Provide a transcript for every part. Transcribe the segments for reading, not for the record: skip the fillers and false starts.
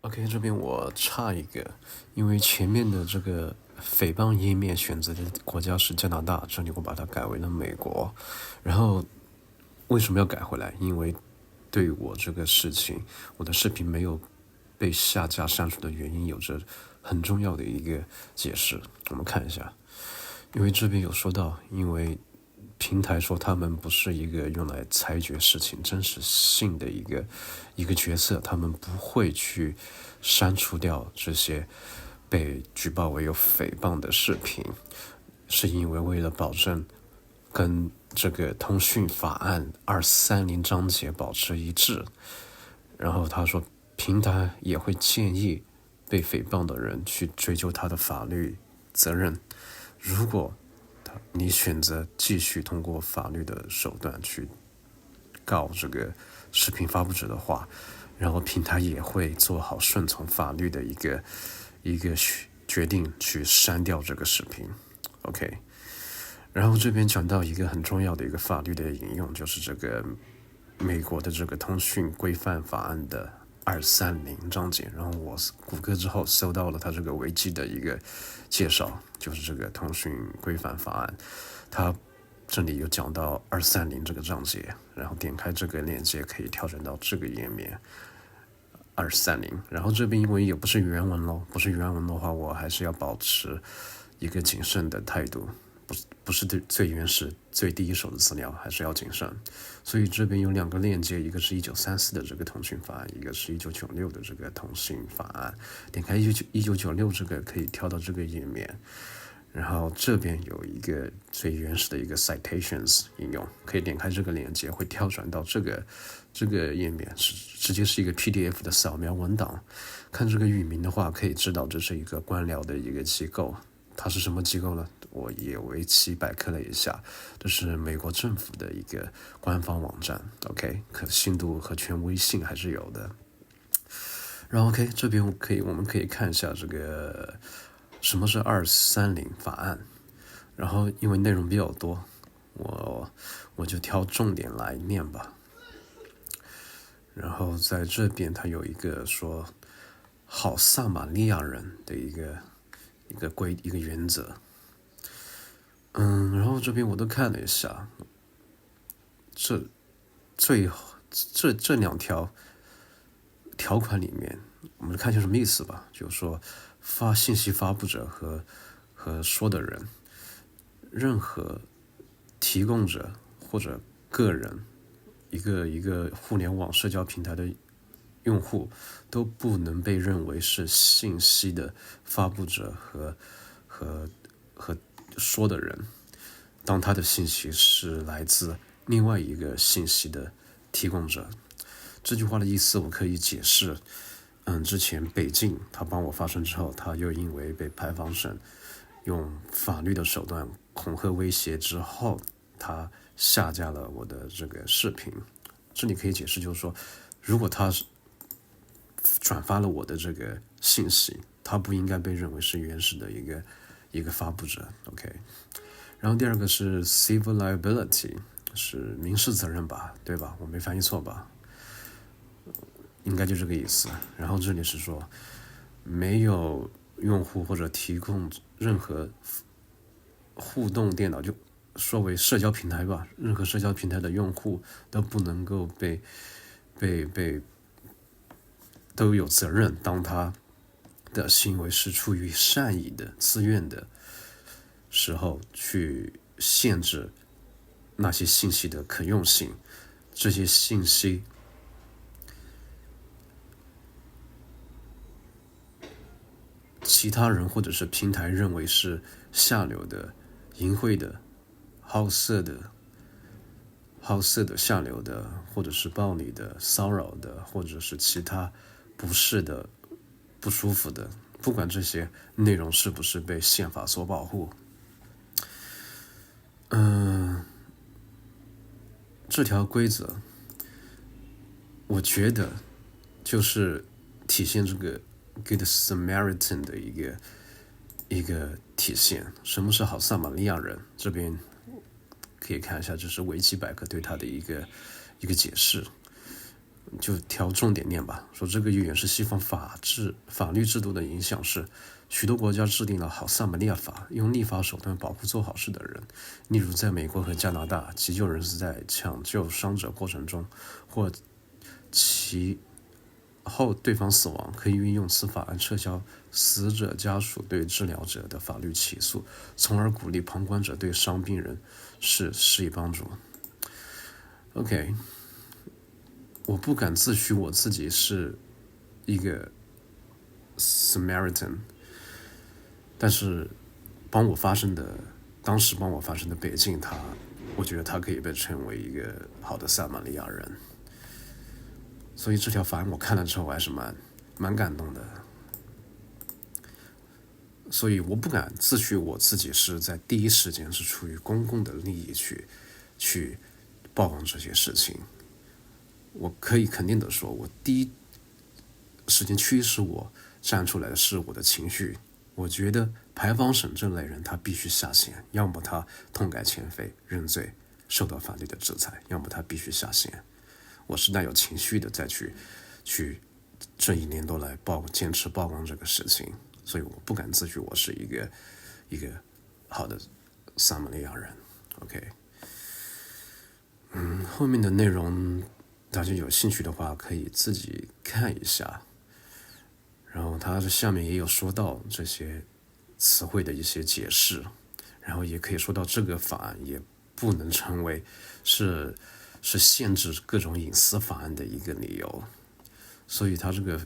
OK，这边我插一个，因为前面的这个诽谤页面选择的国家是加拿大，这里我把它改为了美国。然后为什么要改回来？因为对我这个事情，我的视频没有被下架删除的原因有着很重要的一个解释。我们看一下，因为这边有说到，因为平台说他们不是一个用来裁决事情真实性的一个角色，他们不会去删除掉这些被举报为有诽谤的视频，是因为为了保证跟这个通讯法案230章节保持一致。然后他说，平台也会建议被诽谤的人去追究他的法律责任。如果你选择继续通过法律的手段去告这个视频发布者的话，然后平台也会做好顺从法律的一个决定去删掉这个视频。OK， 然后这边讲到一个很重要的一个法律的引用，就是这个美国的这个通讯规范法案的230章节。然后我谷歌之后搜到了它这个维基的一个介绍，就是这个通讯规范法案，它这里有讲到230这个章节，然后点开这个链接可以跳转到这个页面230。然后这边因为也不是原文咯，不是原文的话，我还是要保持一个谨慎的态度，不是最原始最第一手的资料，还是要谨慎。所以这边有两个链接，一个是1934的这个通讯法案，一个是1996的这个通讯法案。点开1996这个可以跳到这个页面，然后这边有一个最原始的一个 citations 引用，可以点开这个链接，会跳转到这个页面，直接是一个 PDF 的扫描文档。看这个域名的话，可以知道这是一个官僚的一个机构。它是什么机构呢？我也维基百科了一下，这是美国政府的一个官方网站。OK， 可信度和权威性还是有的。然后 OK， 这边我们可以看一下这个什么是230法案。然后因为内容比较多，我就挑重点来念吧。然后在这边它有一个说好撒玛利亚人的一个原则。然后这边我都看了一下，这两条条款里面，我们看一下什么意思吧。就是说，信息发布者和说的人，任何提供者或者个人，一个互联网社交平台的用户，都不能被认为是信息的发布者和说的人，当他的信息是来自另外一个信息的提供者。这句话的意思我可以解释，之前北京他帮我发声之后，他又因为被排防省用法律的手段恐吓威胁之后，他下架了我的这个视频。这里可以解释就是说，如果他转发了我的这个信息，他不应该被认为是原始的一个发布者。 OK， 然后第二个是 civil liability， 是民事责任吧，对吧？我没翻译错吧？应该就这个意思。然后这里是说，没有用户或者提供任何互动电脑，就说为社交平台吧，任何社交平台的用户都不能够都有责任，当他的行为是出于善意的自愿的时候，去限制那些信息的可用性。这些信息其他人或者是平台认为是下流的、淫秽的、好色的、下流的，或者是暴力的、骚扰的，或者是其他不是的、不舒服的，不管这些内容是不是被宪法所保护。这条规则我觉得就是体现这个 Good Samaritan 的一个体现。什么是好撒玛利亚人？这边可以看一下，这是维基百科对他的一个解释。就挑重点念吧。说这个预言是西方法律制度的影响是，许多国家制定了好撒玛利亚法，用立法手段保护做好事的人。例如，在美国和加拿大，急救人士在抢救伤者过程中，或其后对方死亡，可以运用此法案撤销死者家属对治疗者的法律起诉，从而鼓励旁观者对伤病人士施以帮助。OK， 我不敢自诩我自己是一个 Samaritan， 但是当时帮我发生的北境，我觉得他可以被称为一个好的撒玛利亚人。所以这条法案我看了之后，我还是蛮感动的。所以我不敢自诩我自己是在第一时间是出于公共的利益去曝光这些事情。我可以肯定的说，我第一时间驱使我站出来的是我的情绪。我觉得牌坊省这类人他必须下线，要么他痛改前非认罪受到法律的制裁，要么他必须下线。我是带有情绪的再去这1年多来坚持曝光这个事情，所以我不敢自诩我是一个好的撒玛利亚人。OK， 后面的内容大家有兴趣的话可以自己看一下。然后他下面也有说到这些词汇的一些解释，然后也可以说到这个法案也不能成为是限制各种隐私法案的一个理由。所以他这个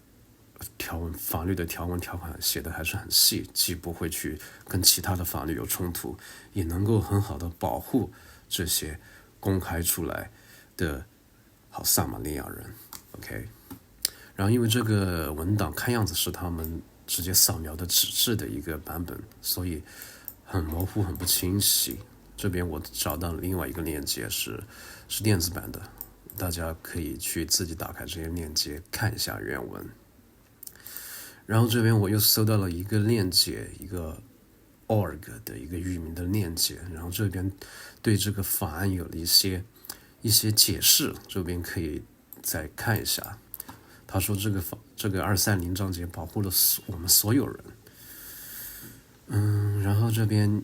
法律的条文条款写的还是很细，既不会去跟其他的法律有冲突，也能够很好的保护这些公开出来的好撒玛利亚人。 OK， 然后因为这个文档看样子是他们直接扫描的纸质的一个版本，所以很模糊很不清晰。这边我找到了另外一个链接是电子版的，大家可以去自己打开这些链接看一下原文。然后这边我又搜到了一个链接，一个 org 的一个域名的链接，然后这边对这个法案有了一些解释，这边可以再看一下。他说这个230章节保护了我们所有人。然后这边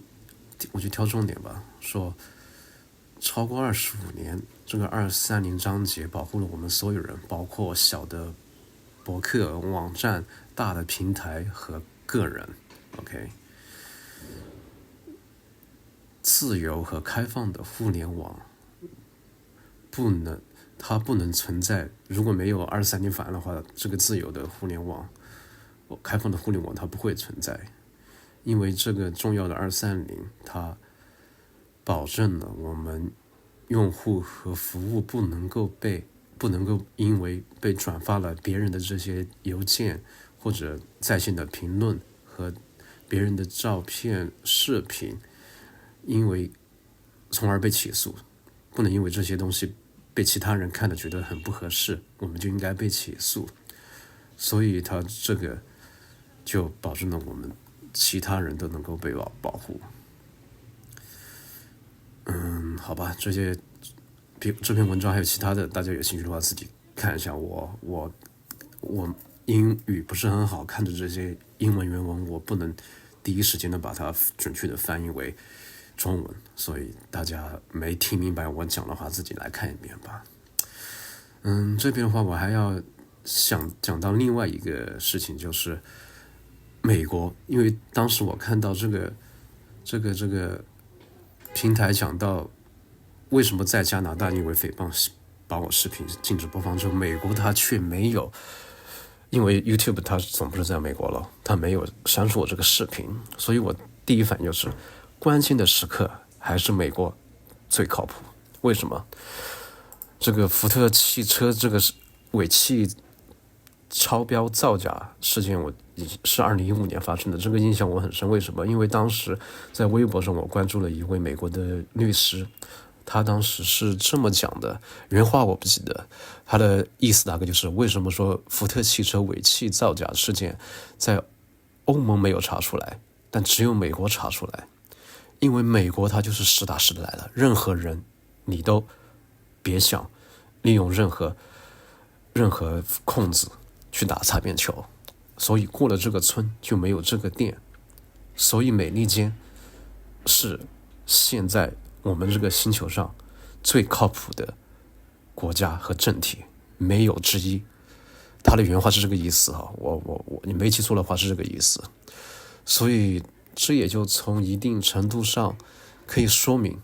我就挑重点吧，说超过25年，这个230章节保护了我们所有人，包括小的博客、网站、大的平台和个人。OK， 自由和开放的互联网它不能存在，如果没有230法案的话，这个自由的互联网、开放的互联网它不会存在。因为这个重要的230，它保证了我们用户和服务不能够因为被转发了别人的这些邮件或者在线的评论和别人的照片、视频，从而被起诉。不能因为这些东西被其他人看了觉得很不合适，我们就应该被起诉。所以他这个就保证了我们其他人都能够被保护。好吧，这篇文章还有其他的，大家有兴趣的话自己看一下。我英语不是很好，看着这些英文原文，我不能第一时间的把它准确的翻译为中文，所以大家没听明白我讲的话，自己来看一遍吧。这边的话，我还要讲到另外一个事情，就是美国，因为当时我看到这个平台讲到为什么在加拿大因为诽谤把我视频禁止播放之后，美国它却没有，因为 YouTube 它总部是在美国了，它没有删除我这个视频，所以我第一反应就是关键的时刻还是美国最靠谱。为什么？这个福特汽车这个尾气超标造假事件，是2015年发生的，这个印象我很深。为什么？因为当时在微博上我关注了一位美国的律师，他当时是这么讲的，原话我不记得，他的意思大概就是为什么说福特汽车尾气造假事件在欧盟没有查出来，但只有美国查出来。因为美国它就是实打实的来了，任何人你都别想利用任何任何空子去打擦边球，所以过了这个村就没有这个店，所以美利坚是现在我们这个星球上最靠谱的国家和政体，没有之一。他的原话是这个意思哈，你没记错的话是这个意思。所以这也就从一定程度上可以说明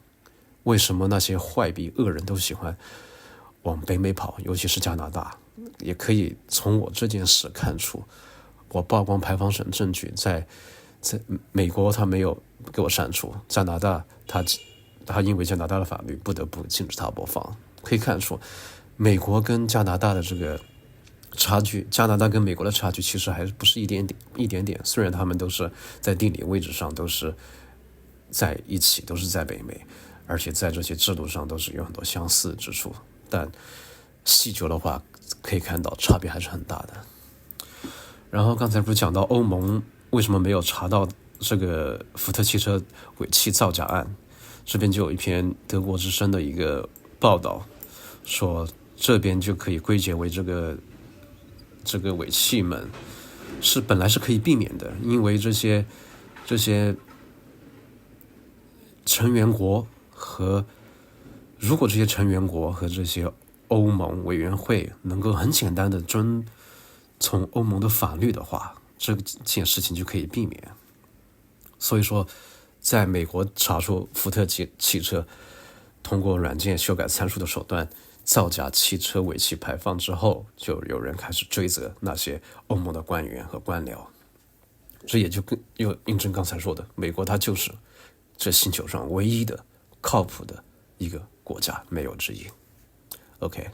为什么那些坏比恶人都喜欢往北美跑，尤其是加拿大。也可以从我这件事看出，我曝光排放省证据在美国他没有给我删除，加拿大他因为加拿大的法律不得不禁止他播放。可以看出美国跟加拿大的这个差距，加拿大跟美国的差距其实还不是一点点，虽然他们都是在地理位置上都是在一起，都是在北美，而且在这些制度上都是有很多相似之处，但细究的话可以看到差别还是很大的。然后刚才不是讲到欧盟为什么没有查到这个福特汽车尾气造假案，这边就有一篇德国之声的一个报道，说这边就可以归结为这个尾气们本来是可以避免的，因为这些成员国如果这些成员国和这些欧盟委员会能够很简单的遵从欧盟的法律的话，这件事情就可以避免。所以说在美国查出福特汽车通过软件修改参数的手段造假汽车尾气排放之后，就有人开始追责那些欧盟的官员和官僚。这也就又印证刚才说的，美国它就是这星球上唯一的靠谱的一个国家，没有之一。OK。